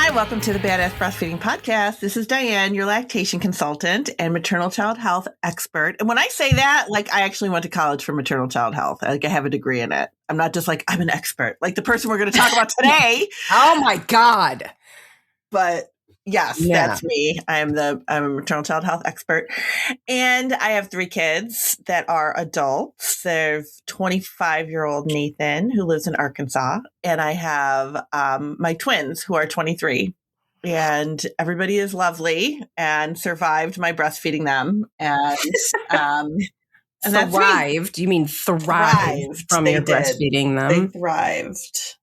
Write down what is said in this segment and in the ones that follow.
Hi, welcome to the Badass Breastfeeding Podcast. This is Dianne, your lactation consultant and maternal child health expert. And when I say that, like I actually went to college for maternal child health. Like I have a degree in it. I'm not just like, I'm an expert, like the person we're going to talk about today. Oh my God. But yes, that's me. I'm a maternal child health expert. And I have 3 kids that are adults. There's 25-year-old Nathan, who lives in Arkansas. And I have my twins, who are 23. And everybody is lovely and survived my breastfeeding them. And thrived? You mean thrived from your breastfeeding them? They thrived.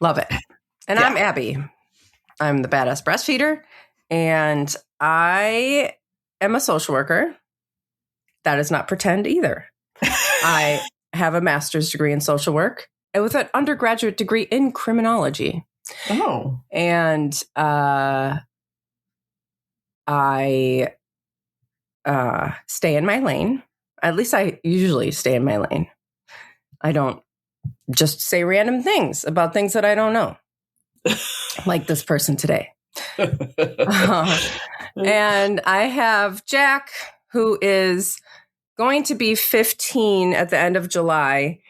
Love it. And I'm Abby. I'm the Badass Breastfeeder, and I am a social worker. That is not pretend either. I have a master's degree in social work and with an undergraduate degree in criminology. Oh. And I stay in my lane. At least I usually stay in my lane. I don't just say random things about things that I don't know. Like this person today. And I have Jack, who is going to be 15 at the end of July.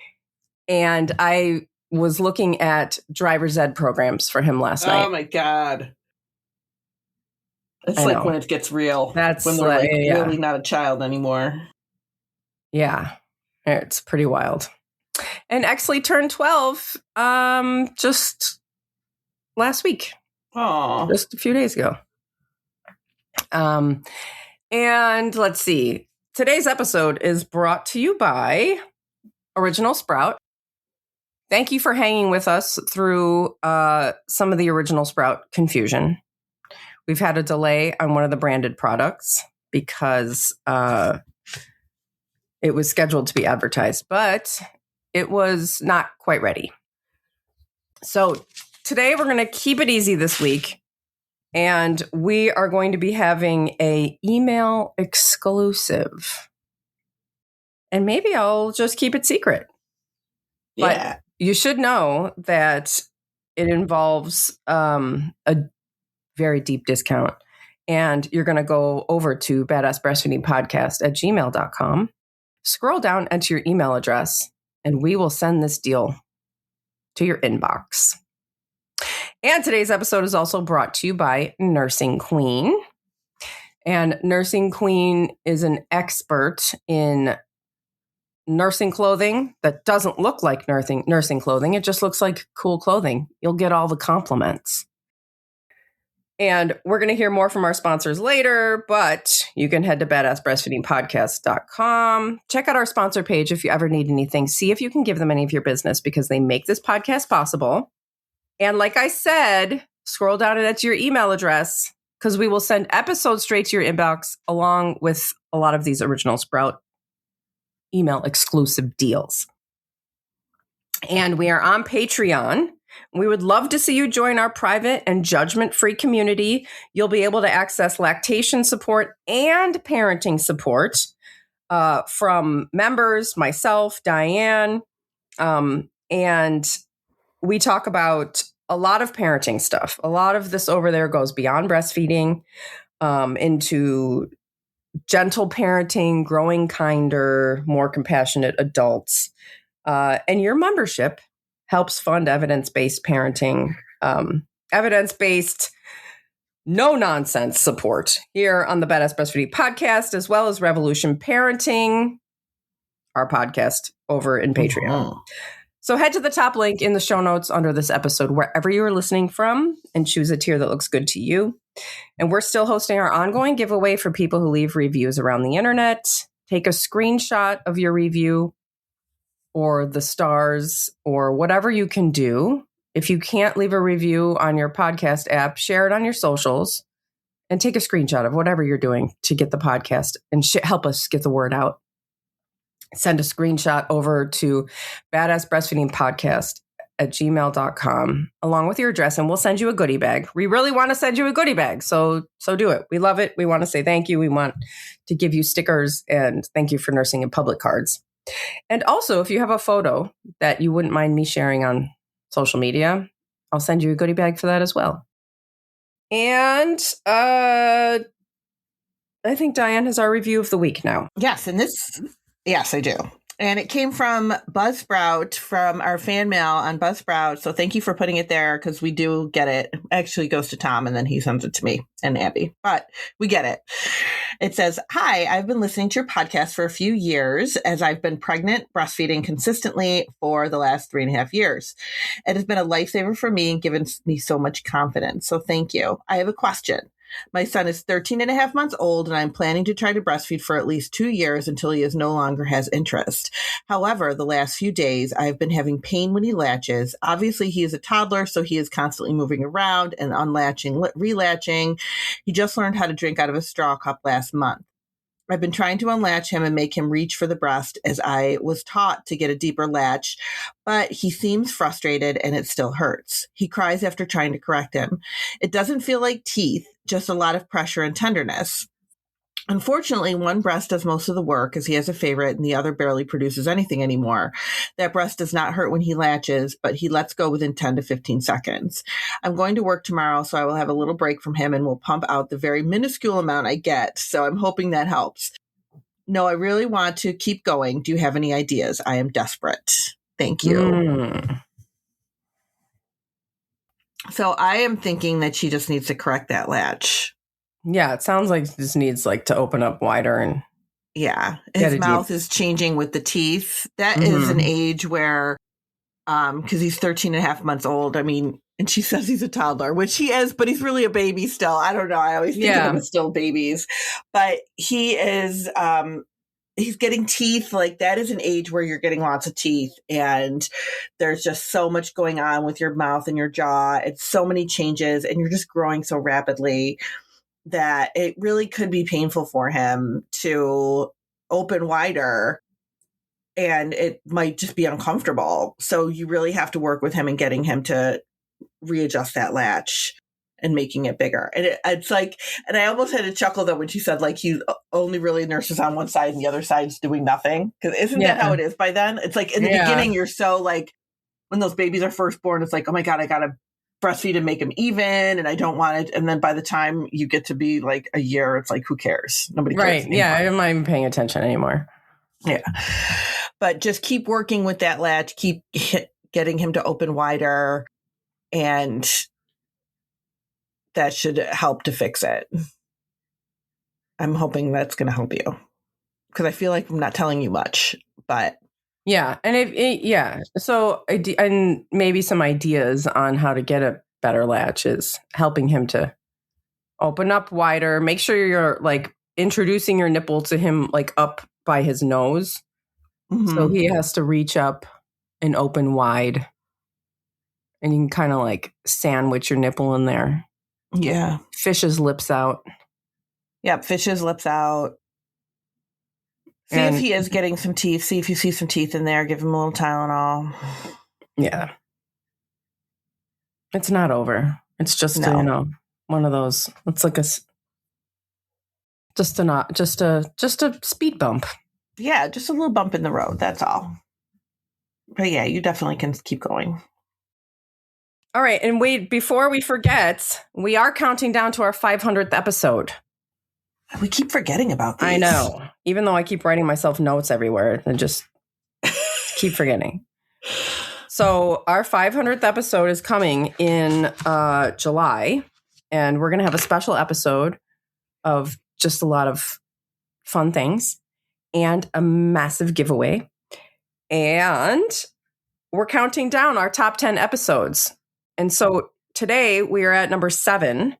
And I was looking at driver's ed programs for him last night. Oh my God. It's like when it gets real. That's when they're like really not a child anymore. Yeah. It's pretty wild. And Exley turned 12 just last week. Oh, just a few days ago. And let's see. Today's episode is brought to you by Original Sprout. Thank you for hanging with us through some of the Original Sprout confusion. We've had a delay on one of the branded products because it was scheduled to be advertised, but it was not quite ready. So today, we're going to keep it easy this week, and we are going to be having a email exclusive. And maybe I'll just keep it secret. Yeah. But you should know that it involves a very deep discount. And you're going to go over to badassbreastfeedingpodcast@gmail.com, scroll down into your email address, and we will send this deal to your inbox. And today's episode is also brought to you by Nursing Queen. And Nursing Queen is an expert in nursing clothing that doesn't look like nursing clothing. It just looks like cool clothing. You'll get all the compliments. And we're going to hear more from our sponsors later, but you can head to badassbreastfeedingpodcast.com. Check out our sponsor page if you ever need anything. See if you can give them any of your business because they make this podcast possible. And like I said, scroll down and enter your email address because we will send episodes straight to your inbox along with a lot of these Original Sprout email exclusive deals. And we are on Patreon. We would love to see you join our private and judgment-free community. You'll be able to access lactation support and parenting support from members, myself, Dianne, and we talk about a lot of parenting stuff. A lot of this over there goes beyond breastfeeding into gentle parenting, growing kinder, more compassionate adults. And your membership helps fund evidence-based parenting, evidence-based, no-nonsense support here on the Badass Breastfeeding Podcast, as well as Revolution Parenting, our podcast over in Patreon. Oh. So head to the top link in the show notes under this episode, wherever you are listening from, and choose a tier that looks good to you. And we're still hosting our ongoing giveaway for people who leave reviews around the internet. Take a screenshot of your review or the stars or whatever you can do. If you can't leave a review on your podcast app, share it on your socials and take a screenshot of whatever you're doing to get the podcast and help us get the word out. Send a screenshot over to badassbreastfeedingpodcast@gmail.com along with your address, and we'll send you a goodie bag. We really want to send you a goodie bag, so do it. We love it. We want to say thank you. We want to give you stickers and thank you for nursing in public cards. And also, if you have a photo that you wouldn't mind me sharing on social media, I'll send you a goodie bag for that as well. And I think Dianne has our review of the week now. Yes, yes, I do. And it came from Buzzsprout, from our fan mail on Buzzsprout. So thank you for putting it there, because we do get it. It actually goes to Tom and then he sends it to me and Abby. But we get it. It says, "Hi, I've been listening to your podcast for a few years as I've been pregnant, breastfeeding consistently for the last 3.5 years. It has been a lifesaver for me and given me so much confidence. So thank you. I have a question. My son is 13 and a half months old, and I'm planning to try to breastfeed for at least 2 years until he no longer has interest. However, the last few days, I've been having pain when he latches. Obviously, he is a toddler, so he is constantly moving around and unlatching, relatching. He just learned how to drink out of a straw cup last month. I've been trying to unlatch him and make him reach for the breast as I was taught to get a deeper latch, but he seems frustrated and it still hurts. He cries after trying to correct him. It doesn't feel like teeth, just a lot of pressure and tenderness. Unfortunately, one breast does most of the work as he has a favorite and the other barely produces anything anymore. That breast does not hurt when he latches, but he lets go within 10 to 15 seconds. I'm going to work tomorrow, so I will have a little break from him and will pump out the very minuscule amount I get. So I'm hoping that helps. No, I really want to keep going. Do you have any ideas? I am desperate. Thank you. So I am thinking that she just needs to correct that latch. Yeah, it sounds like this needs to open up wider and his mouth is changing with the teeth. That is an age where, because he's 13 and a half months old. I mean, and she says he's a toddler, which he is, but he's really a baby still. I don't know. I always think of them as still babies, but he is. He's getting teeth. Like, that is an age where you're getting lots of teeth, and there's just so much going on with your mouth and your jaw. It's so many changes, and you're just growing so rapidly that it really could be painful for him to open wider, and it might just be uncomfortable. So you really have to work with him and getting him to readjust that latch and making it bigger. And it's like, and I almost had a chuckle though when she said he only really nurses on one side and the other side's doing nothing. Because isn't that how it is by then? It's like in the beginning, you're so when those babies are first born, it's like, oh my God, I got to breastfeed and make them even, and I don't want it. And then by the time you get to be a year, it's like, who cares? Nobody cares anymore. Yeah, I'm not even paying attention anymore. Yeah. But just keep working with that latch, keep getting him to open wider, and that should help to fix it. I'm hoping that's going to help you, because I feel like I'm not telling you much, but yeah. And so, and maybe some ideas on how to get a better latch is helping him to open up wider. Make sure you're introducing your nipple to him, up by his nose. So he has to reach up and open wide, and you can kind of sandwich your nipple in there. Yeah. Fish his lips out. Yep. Fish his lips out. See if he is getting some teeth. See if you see some teeth in there. Give him a little Tylenol. Yeah. It's not over. It's just, one of those. It's like just a speed bump. Yeah, just a little bump in the road. That's all. But yeah, you definitely can keep going. All right. And wait, before we forget, we are counting down to our 500th episode. We keep forgetting about these. I know. Even though I keep writing myself notes everywhere and just keep forgetting. So our 500th episode is coming in July, and we're going to have a special episode of just a lot of fun things and a massive giveaway. And we're counting down our top 10 episodes. And so today we are at number 7.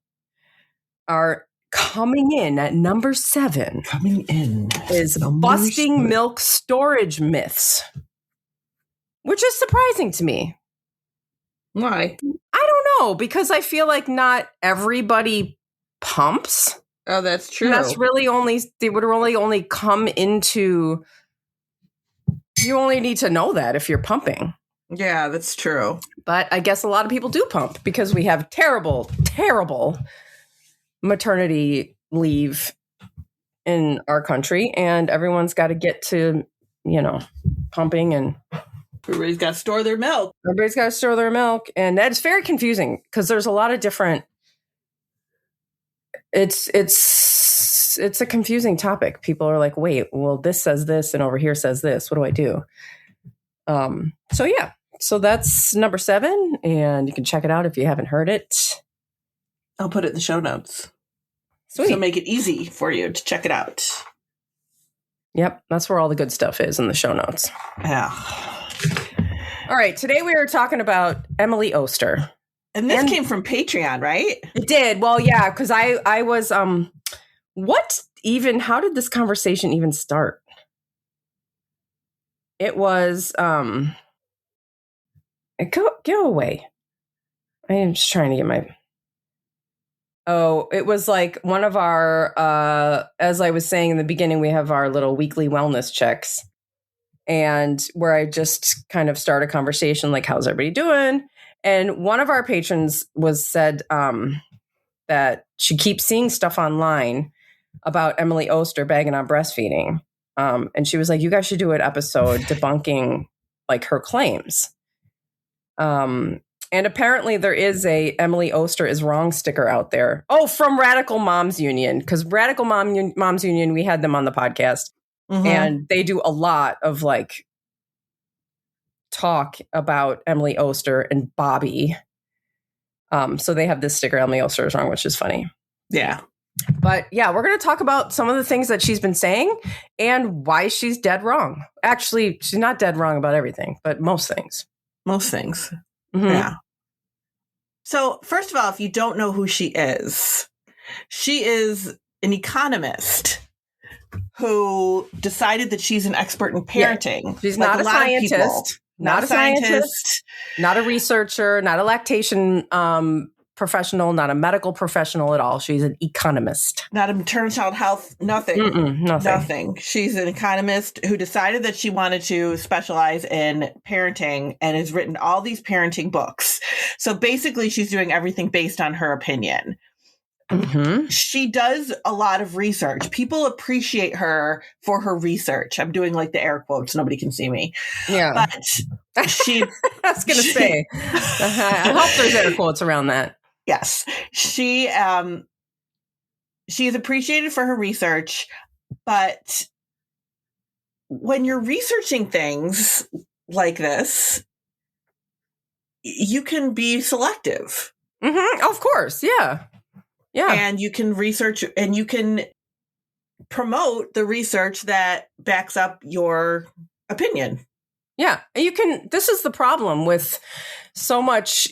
Our coming in at number 7 is busting milk storage myths, which is surprising to me. Why? I don't know, because I feel like not everybody pumps. Oh, that's true. And that's really they would really only come into, you only need to know that if you're pumping. Yeah, that's true. But I guess a lot of people do pump because we have terrible, terrible maternity leave in our country, and everyone's got to get to, pumping and Everybody's got to store their milk. Everybody's got to store their milk. And that's very confusing because there's a lot of different. It's a confusing topic. People are like, wait, well, this says this and over here says this. What do I do? So yeah. So that's number 7. And you can check it out if you haven't heard it. I'll put it in the show notes. Sweet. So make it easy for you to check it out. Yep. That's where all the good stuff is in the show notes. Yeah. All right. Today we are talking about Emily Oster. And this came from Patreon, right? It did. Well, yeah, because I was, how did this conversation even start? It was, go away. I am just trying to get it was like one of our, as I was saying in the beginning, we have our little weekly wellness checks. And where I just kind of start a conversation like, how's everybody doing? And one of our patrons said that she keeps seeing stuff online about Emily Oster bagging on breastfeeding. And she was like, you guys should do an episode debunking like her claims. And apparently there is a Emily Oster is wrong sticker out there. Oh, from Radical Moms Union. Because Radical Moms Union, we had them on the podcast. Mm-hmm. And they do a lot of like talk about Emily Oster and Bobbie. So they have this sticker, Emily Oster is wrong, which is funny. Yeah. But yeah, we're going to talk about some of the things that she's been saying and why she's dead wrong. Actually, she's not dead wrong about everything, but most things. Most things. Mm-hmm. Yeah. So first of all, if you don't know who she is an economist who decided that she's an expert in parenting. Yeah. She's like not a scientist. Not a scientist, not a researcher, not a lactation professional, not a medical professional at all. She's an economist. Not a maternal child health, nothing. Nothing. She's an economist who decided that she wanted to specialize in parenting and has written all these parenting books. So basically, she's doing everything based on her opinion. Mm-hmm. She does a lot of research. People appreciate her for her research. I'm doing like the air quotes. Nobody can see me. Yeah. But she... I was going to say. I hope there's air quotes around that. Yes. She is appreciated for her research, but when you're researching things like this, you can be selective. Mm-hmm. Of course. Yeah. Yeah. And you can research and you can promote the research that backs up your opinion. Yeah. And this is the problem with so much,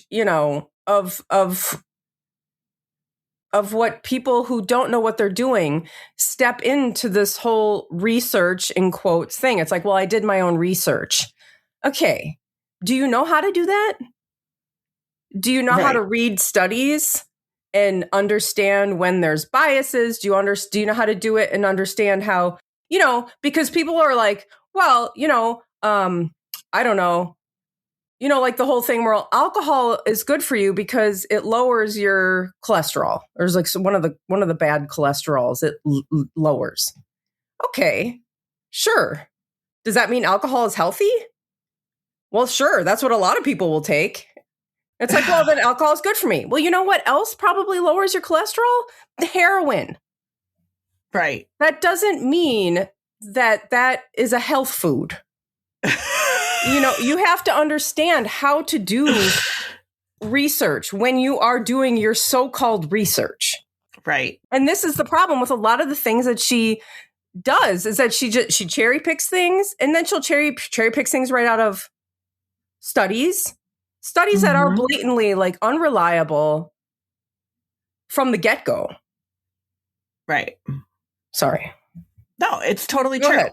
of what people who don't know what they're doing step into this whole research in quotes thing. It's like, well, I did my own research. Okay. Do you know how to do that? Do you know how to read studies and understand when there's biases? Do you know how to do it and understand how, because people are like, well, I don't know, like the whole thing where alcohol is good for you because it lowers your cholesterol. There's like one of the bad cholesterols it lowers. Okay, sure. Does that mean alcohol is healthy? Well, sure. That's what a lot of people will take. It's like, well, then alcohol is good for me. Well, you know what else probably lowers your cholesterol? The heroin. Right. That doesn't mean that is a health food. You have to understand how to do research when you are doing your so-called research. Right. And this is the problem with a lot of the things that she does is that she cherry picks things and then she'll cherry picks things right out of studies that are blatantly like unreliable from the get-go. Right. Sorry. No, it's totally Go true. ahead.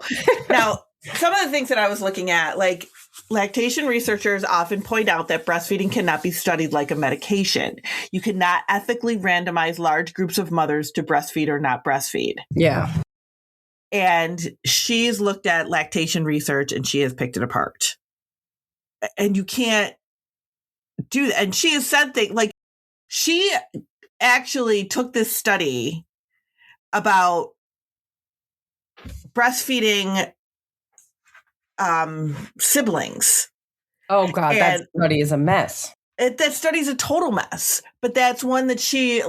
Now, some of the things that I was looking at, like lactation researchers often point out that breastfeeding cannot be studied like a medication. You cannot ethically randomize large groups of mothers to breastfeed or not breastfeed. Yeah. And she's looked at lactation research and she has picked it apart. And you can't do that. And she has said things like she actually took this study about breastfeeding siblings Oh, God, that study is a mess. That study's a total mess. But that's one that she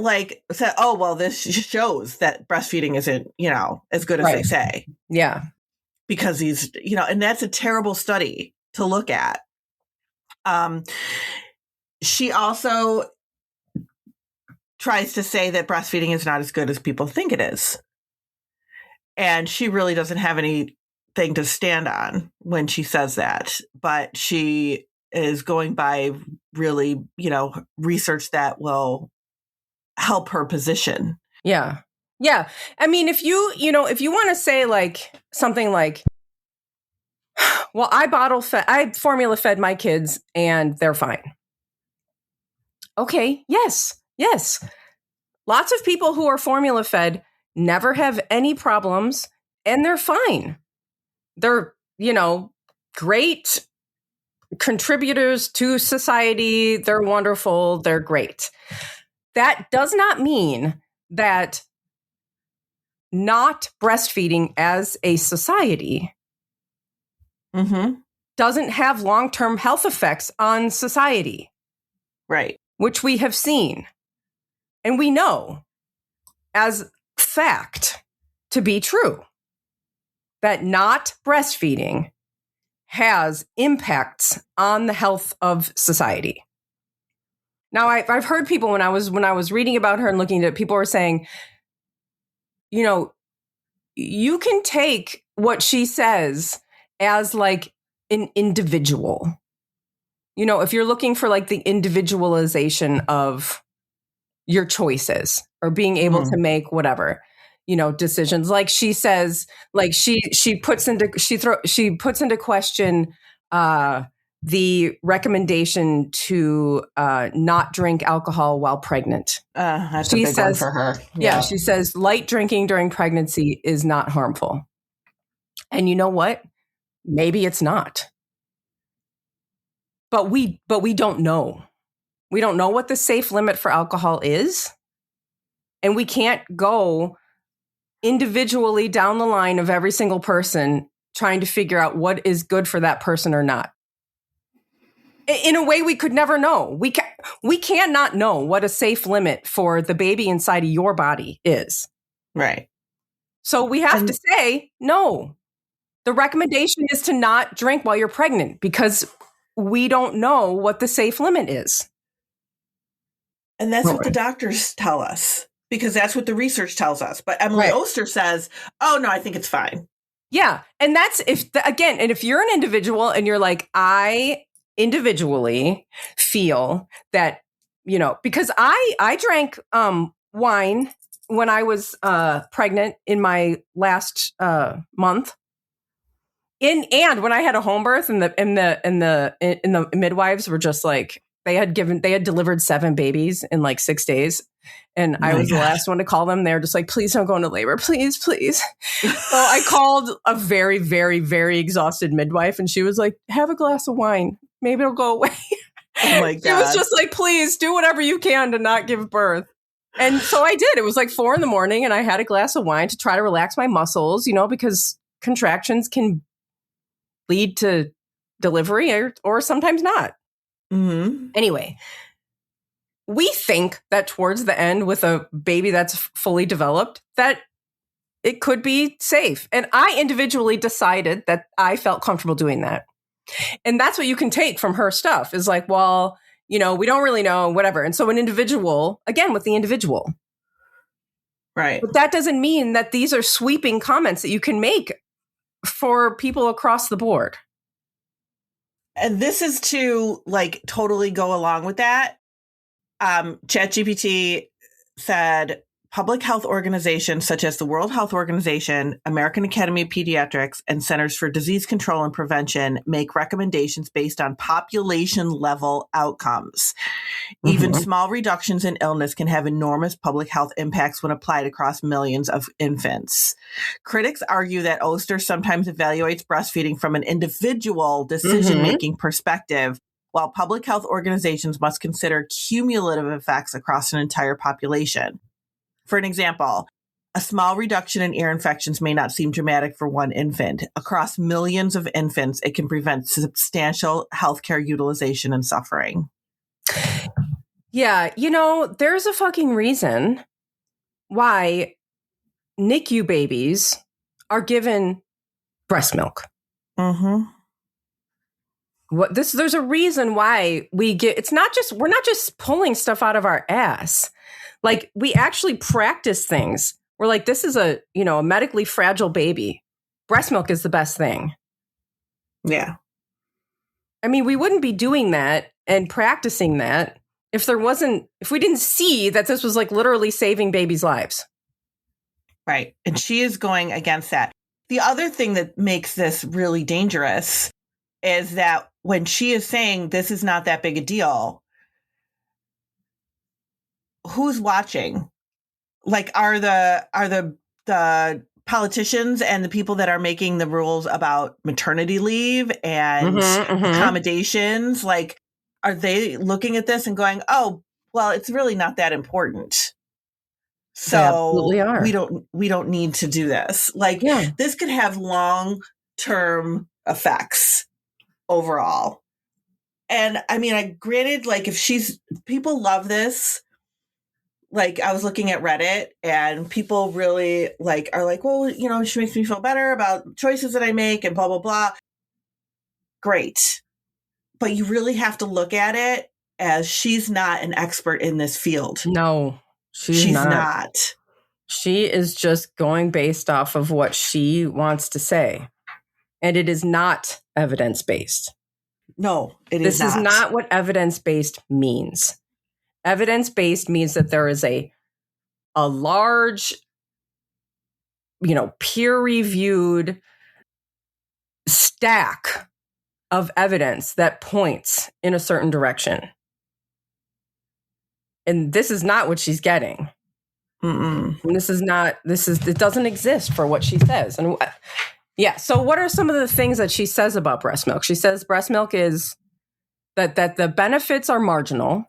said, oh, well, this shows that breastfeeding isn't, as good as they say. Yeah. Because he's, and that's a terrible study to look at. She also tries to say that breastfeeding is not as good as people think it is. And she really doesn't have anything to stand on when she says that. But she is going by really, research that will help her position. Yeah. Yeah. I mean, if you want to say something like, well, I formula fed my kids and they're fine. Okay. Yes. Yes. Lots of people who are formula fed never have any problems and they're fine. They're, great contributors to society. They're wonderful. They're great. That does not mean that not breastfeeding as a society doesn't have long-term health effects on society. Right. Which we have seen. And we know as fact to be true that not breastfeeding has impacts on the health of society. Now, I've heard people when I was reading about her and looking at it, people were saying, you can take what she says as an individual. If you're looking for the individualization of your choices or being able to make whatever, decisions. Like she says, she puts into question the recommendation to not drink alcohol while pregnant. That's a big one for her. Yeah, she says light drinking during pregnancy is not harmful. And you know what? Maybe it's not. But we don't know. We don't know what the safe limit for alcohol is. And we can't go individually down the line of every single person trying to figure out what is good for that person or not. In a way we could never know. We cannot know what a safe limit for the baby inside of your body is. Right. So we have to say, no, the recommendation is to not drink while you're pregnant because we don't know what the safe limit is. And that's what the doctors tell us, because that's what the research tells us. But Emily Oster says, oh, no, I think it's fine. Yeah. And that's if you're an individual and you're like, I individually feel that, because I drank wine when I was pregnant in my last month. And when I had a home birth and the midwives were just like, they had delivered 7 babies in 6 days. And I was the last one to call them. They're just like, please don't go into labor. Please, please. So I called a very, very, very exhausted midwife and she was like, have a glass of wine. Maybe it'll go away. Oh my God. She was just like, please do whatever you can to not give birth. And so I did. It was 4 a.m. and I had a glass of wine to try to relax my muscles, because contractions can lead to delivery or sometimes not. Mm-hmm. Anyway, we think that towards the end with a baby that's fully developed, that it could be safe. And I individually decided that I felt comfortable doing that. And that's what you can take from her stuff is well, we don't really know, whatever. And so an individual, again, with the individual. Right. But that doesn't mean that these are sweeping comments that you can make for people across the board. And this is to totally go along with that. ChatGPT said public health organizations such as the World Health Organization, American Academy of Pediatrics, and Centers for Disease Control and Prevention make recommendations based on population level outcomes. Even small reductions in illness can have enormous public health impacts when applied across millions of infants. Critics argue that Oster sometimes evaluates breastfeeding from an individual decision-making perspective, while public health organizations must consider cumulative effects across an entire population. For an example, A small reduction in ear infections may not seem dramatic for one infant. Across millions of infants, it can prevent substantial healthcare utilization and suffering. Yeah, there's a fucking reason why NICU babies are given breast milk. Mm-hmm. There's a reason why we're not just pulling stuff out of our ass. Like, we actually practice things. We're like, this is a medically fragile baby. Breast milk is the best thing. Yeah. I mean, we wouldn't be doing that and practicing that if we didn't see that this was like literally saving babies' lives. Right. And she is going against that. The other thing that makes this really dangerous is that when she is saying this is not that big a deal, who's watching? Like, are the politicians and the people that are making the rules about maternity leave and accommodations, like, are they looking at this and going, oh, well, it's really not that important? So they absolutely are. we don't need to do this. Like, this could have long-term effects overall. And I mean, granted, like, people love this. Like, I was looking at Reddit and people really are like, well, she makes me feel better about choices that I make and blah, blah, blah. Great. But you really have to look at it as she's not an expert in this field. No, she's not. She is just going based off of what she wants to say. And it is not evidence-based. No, it is not. This is not what evidence-based means. Evidence-based means that there is a large, peer-reviewed stack of evidence that points in a certain direction. And this is not what she's getting. Mm-mm. And it doesn't exist for what she says. And so what are some of the things that she says about breast milk? She says breast milk is that the benefits are marginal.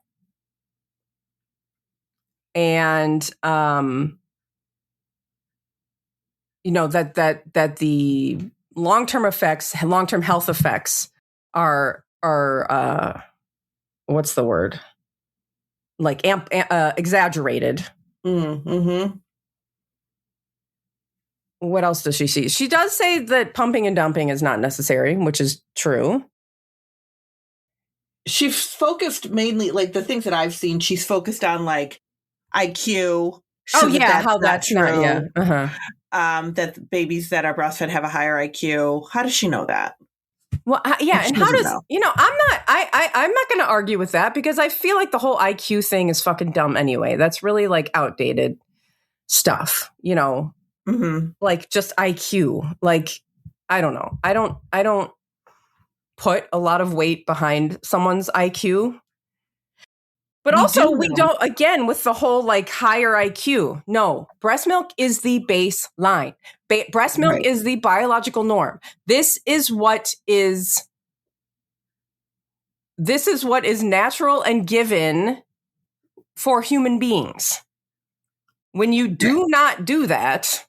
And, that the long-term health effects are what's the word? Like exaggerated. Mm-hmm. What else does she see? She does say that pumping and dumping is not necessary, which is true. She's focused mainly, like, the things that I've seen, she's focused on, like, IQ. How that's true. Not, yeah. That babies that are breastfed have a higher IQ. How does she know that? Well, and how does, I'm not going to argue with that because I feel like the whole IQ thing is fucking dumb anyway. That's really like outdated stuff, like just IQ. Like, I don't know. I don't put a lot of weight behind someone's IQ. But also, we don't, again, with the whole like higher IQ. No, breast milk is the baseline. Breast milk is the biological norm. This is what is natural and given for human beings. When you do not do that,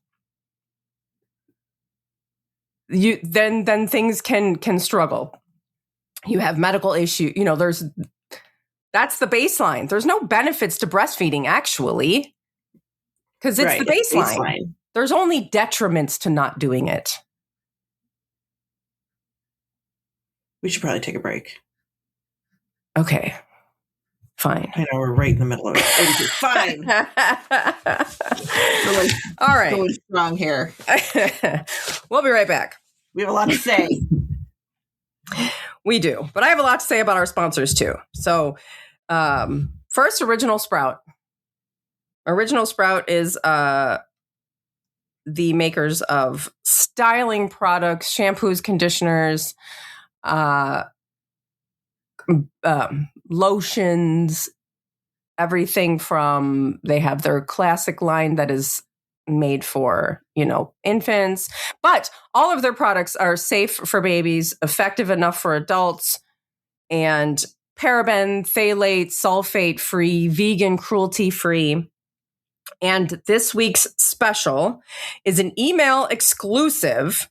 then things can struggle. You have medical issue. That's the baseline. There's no benefits to breastfeeding, actually, because it's the baseline. There's only detriments to not doing it. We should probably take a break. Okay. Fine. I know, we're right in the middle of it. Fine. All right. Going strong here. We'll be right back. We have a lot to say. We do. But I have a lot to say about our sponsors, too. So, first, Original Sprout. Original Sprout is the makers of styling products, shampoos, conditioners, lotions, everything from, they have their classic line that is made for, infants, but all of their products are safe for babies, effective enough for adults, and paraben, phthalate, sulfate free, vegan, cruelty free. And this week's special is an email exclusive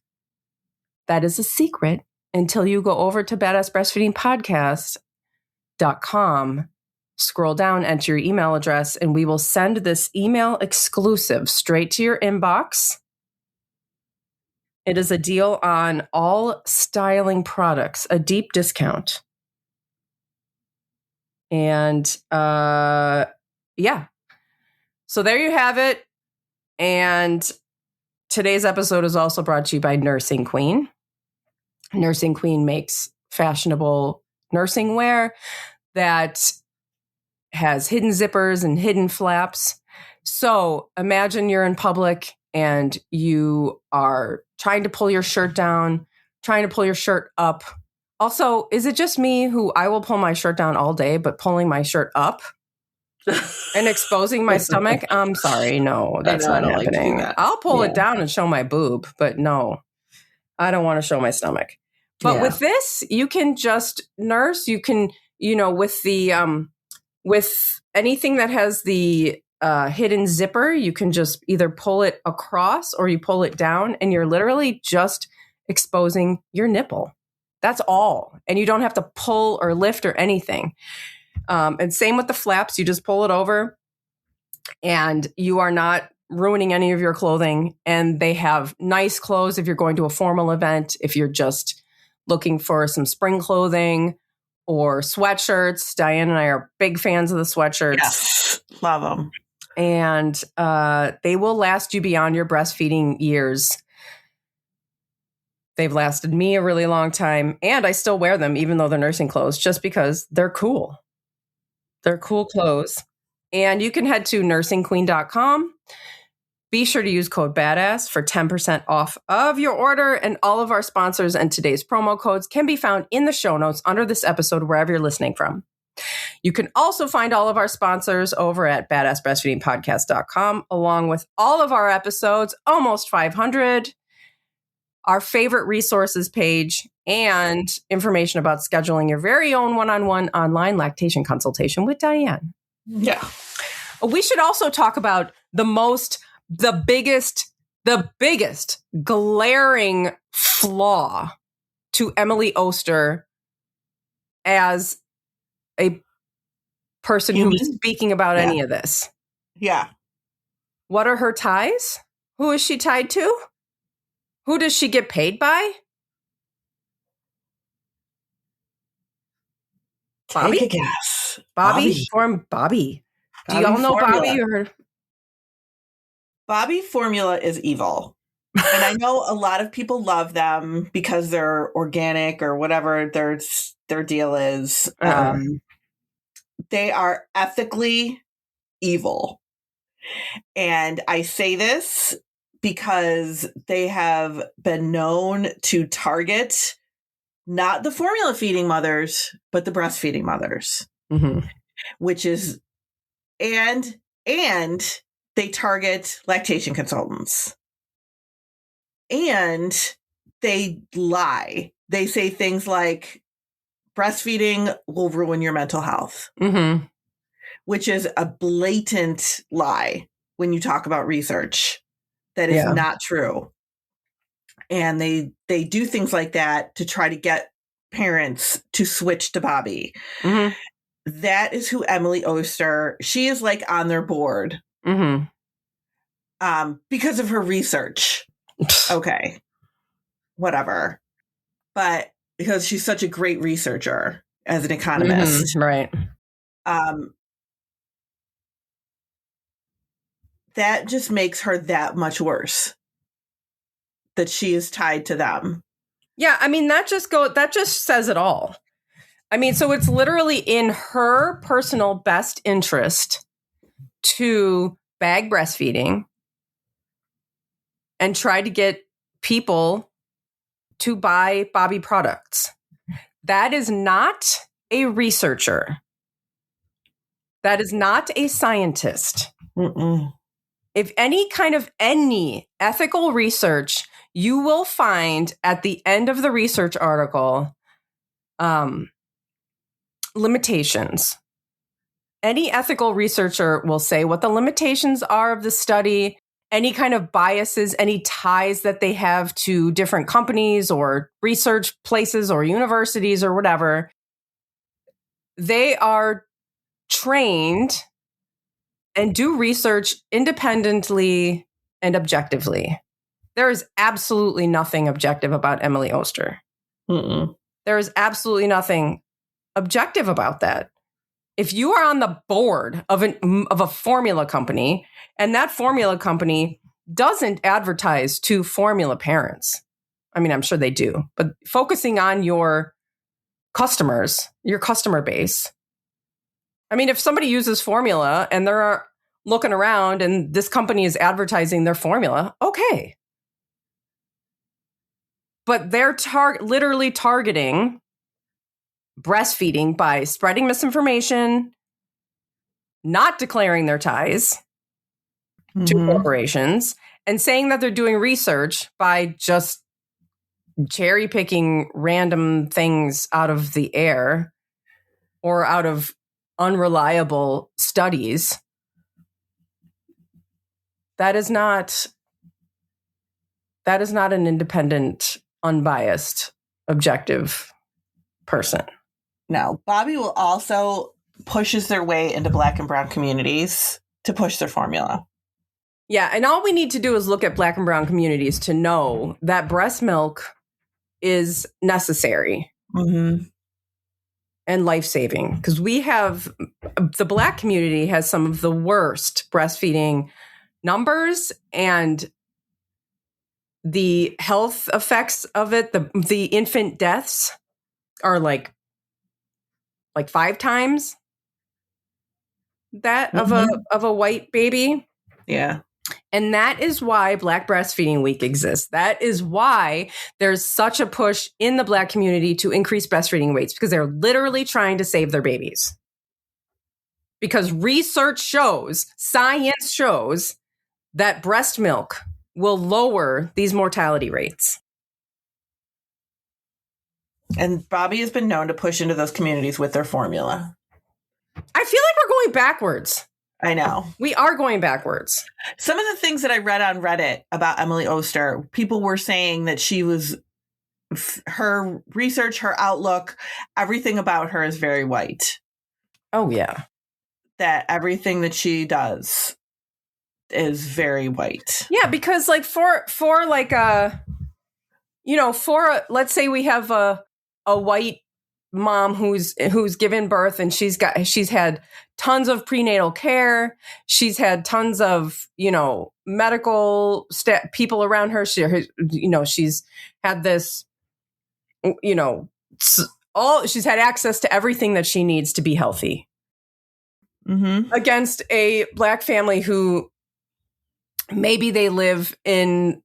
that is a secret until you go over to badassbreastfeedingpodcast.com, scroll down, enter your email address, and we will send this email exclusive straight to your inbox. It is a deal on all styling products, a deep discount. And yeah. So there you have it. And today's episode is also brought to you by Nursing Queen. Nursing Queen makes fashionable nursing wear that has hidden zippers and hidden flaps. So imagine you're in public and you are trying to pull your shirt down, trying to pull your shirt up. Also, is it just me who I will pull my shirt down all day, but pulling my shirt up and exposing my stomach? I'm sorry. No, that's not happening. I'll pull it down and show my boob, but no, I don't want to show my stomach. But with this, you can just nurse. You can, with the, with anything that has the hidden zipper, you can just either pull it across or you pull it down and you're literally just exposing your nipple. That's all. And you don't have to pull or lift or anything. And same with the flaps. You just pull it over and you are not ruining any of your clothing. And they have nice clothes if you're going to a formal event, if you're just looking for some spring clothing or sweatshirts. Dianne and I are big fans of the sweatshirts. Yes, love them. And they will last you beyond your breastfeeding years. They've lasted me a really long time, and I still wear them, even though they're nursing clothes, just because they're cool. They're cool clothes. And you can head to nursingqueen.com. Be sure to use code BADASS for 10% off of your order. And all of our sponsors and today's promo codes can be found in the show notes under this episode, wherever you're listening from. You can also find all of our sponsors over at badassbreastfeedingpodcast.com, along with all of our episodes, almost 500, our favorite resources page, and information about scheduling your very own one-on-one online lactation consultation with Dianne. Yeah. We should also talk about the biggest glaring flaw to Emily Oster as a person who is speaking about any of this. Yeah. What are her ties? Who is she tied to? Who does she get paid by? Bobbie? Take a guess. Bobbie. Bobbie. Do y'all know Bobbie? Or Bobbie Formula is evil. And I know a lot of people love them because they're organic or whatever their deal is. They are ethically evil. And I say this because they have been known to target not the formula feeding mothers, but the breastfeeding mothers, which is, and they target lactation consultants. And they lie. They say things like breastfeeding will ruin your mental health, which is a blatant lie when you talk about research that is not true. And they do things like that to try to get parents to switch to Bobbie. That is who Emily Oster, she is like on their board because of her research. Okay, whatever. But because she's such a great researcher as an economist. Right. That just makes her that much worse. That she is tied to them. Yeah, I mean, that just says it all. I mean, so it's literally in her personal best interest to bag breastfeeding and try to get people to buy Bobbie products. That is not a researcher. That is not a scientist. If any ethical research, you will find at the end of the research article limitations any ethical researcher will say what the limitations are of the study, any kind of biases, any ties that they have to different companies or research places or universities or whatever. They are trained and do research independently and objectively. There is absolutely nothing objective about Emily Oster. Mm-mm. There is absolutely nothing objective about that. If you are on the board of a formula company, and that formula company doesn't advertise to formula parents, I mean, I'm sure they do, but focusing on your customers, your customer base. I mean, if somebody uses formula and they're looking around and this company is advertising their formula, okay. But they're literally targeting breastfeeding by spreading misinformation, not declaring their ties to corporations, and saying that they're doing research by just cherry picking random things out of the air or out of unreliable studies. That is not an independent, unbiased, objective person. No, Bobbie will also pushes their way into Black and brown communities to push their formula. Yeah, and all we need to do is look at Black and brown communities to know that breast milk is necessary and life-saving, because the Black community has some of the worst breastfeeding numbers, and the health effects of it, the infant deaths are like 5 times that of a white baby. Yeah. And that is why Black Breastfeeding Week exists. That is why there's such a push in the Black community to increase breastfeeding rates, because they're literally trying to save their babies. Because science shows that breast milk will lower these mortality rates. And Bobbie has been known to push into those communities with their formula. I feel like we're going backwards. I know. We are going backwards. Some of the things that I read on Reddit about Emily Oster, people were saying that she was, her research, her outlook, everything about her is very white. Oh, yeah. That everything that she does is very white. Yeah, because like for let's say we have a white mom who's given birth, and she's had tons of prenatal care. She's had tons of, medical people around her. She's had this, she's had access to everything that she needs to be healthy. Against a Black family who maybe they live in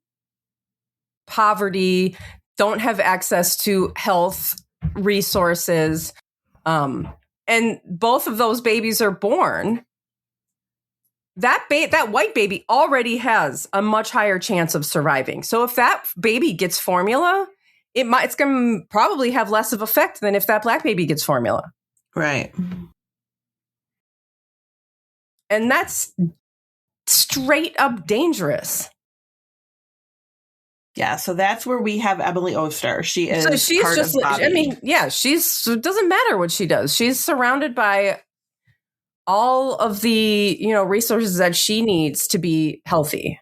poverty, don't have access to health resources, and both of those babies are born. That white baby already has a much higher chance of surviving. So if that baby gets formula, it's going to probably have less of effect than if that Black baby gets formula. Right. And that's straight up dangerous. Yeah, so that's where we have Emily Oster. She's part just, of Bobbie. I mean, yeah, it doesn't matter what she does. She's surrounded by all of the, resources that she needs to be healthy,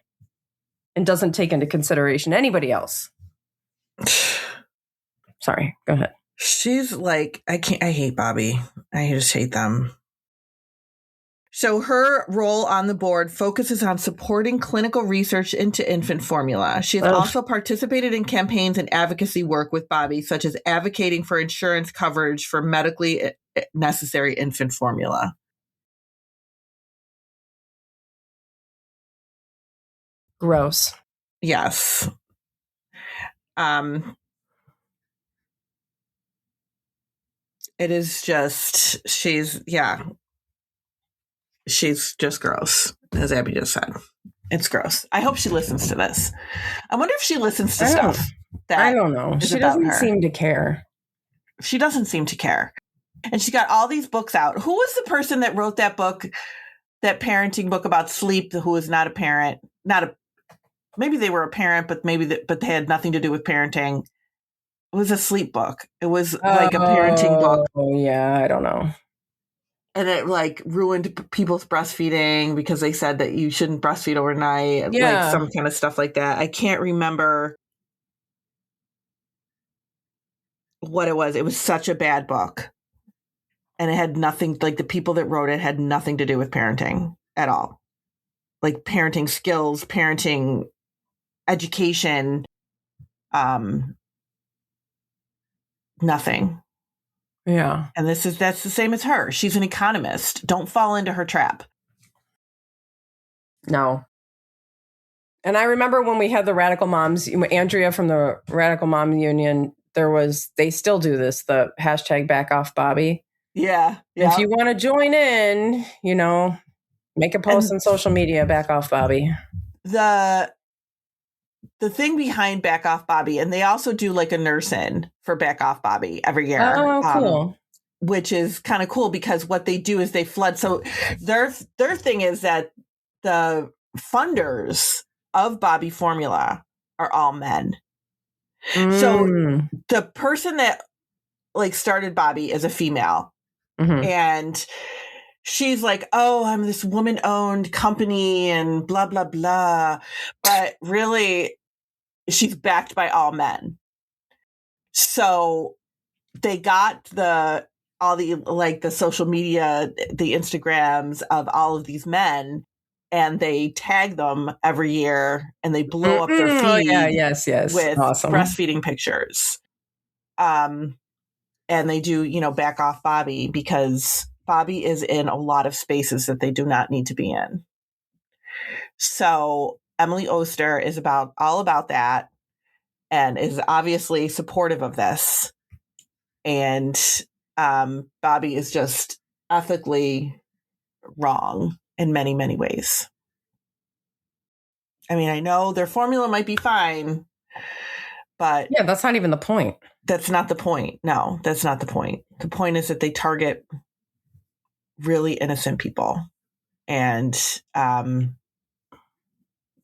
and doesn't take into consideration anybody else. Sorry, go ahead. She's like, I hate Bobbie. I just hate them. So her role on the board focuses on supporting clinical research into infant formula. She has also participated in campaigns and advocacy work with Bobbie, such as advocating for insurance coverage for medically necessary infant formula. Gross. Yes. It is just, she's just gross, as Abby just said. It's gross. I hope she listens to this. I wonder if she listens to stuff that I don't know. She doesn't seem to care. She doesn't seem to care. And she got all these books out. Who was the person that wrote that book, that parenting book about sleep, who was not a parent? Maybe they were a parent, but but they had nothing to do with parenting. It was a sleep book. It was like a parenting book. Oh, yeah. I don't know. And it like ruined people's breastfeeding because they said that you shouldn't breastfeed overnight. Yeah. Like some kind of stuff like that. I can't remember what it was. It was such a bad book. And it had nothing, like the people that wrote it had nothing to do with parenting at all. Like parenting skills, parenting education, nothing. Yeah. And that's the same as her. She's an economist. Don't fall into her trap. No. And I remember when we had the Radical Moms, Andrea from the Radical Mom Union, they still do this, the hashtag BackoffBobbie. Yeah. If you want to join in, make a post on social media, BackoffBobbie. The thing behind BackoffBobbie, and they also do like a nurse-in for BackoffBobbie every year. Oh, cool. Which is kind of cool because what they do is they flood. So their thing is that the funders of Bobbie Formula are all men. So the person that like started Bobbie is a female. Mm-hmm. And she's like, oh, I'm this woman-owned company and blah, blah, blah. But really, she's backed by all men. So they got the social media, the Instagrams of all of these men, and they tag them every year and they blow up their feed with awesome breastfeeding pictures. And they do, BackoffBobbie because Bobbie is in a lot of spaces that they do not need to be in. So Emily Oster is all about that and is obviously supportive of this. And Bobbie is just ethically wrong in many, many ways. I mean, I know their formula might be fine, but... Yeah, that's not even the point. That's not the point. No, that's not the point. The point is that they target really innocent people. And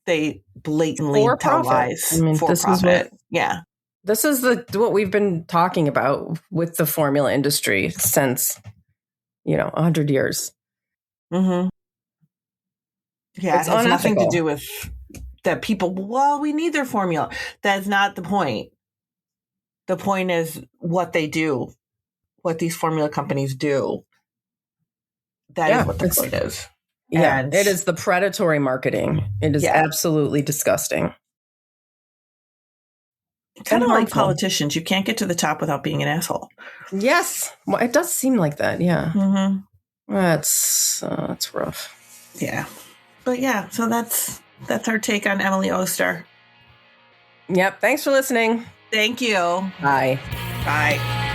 they blatantly tell lies for profit. Yeah. This is what we've been talking about with the formula industry since, 100 years. Mm-hmm. Yeah, it has nothing to do with that people, we need their formula. That's not the point. The point is what they do, what these formula companies do. That is what the point is. Yeah, and it is the predatory marketing. It is absolutely disgusting. Kind of like politicians. You can't get to the top without being an asshole. Yes. Well, it does seem like that. Yeah. Mm-hmm. That's rough. Yeah. But yeah, so that's our take on Emily Oster. Yep. Thanks for listening. Thank you. Bye. Bye.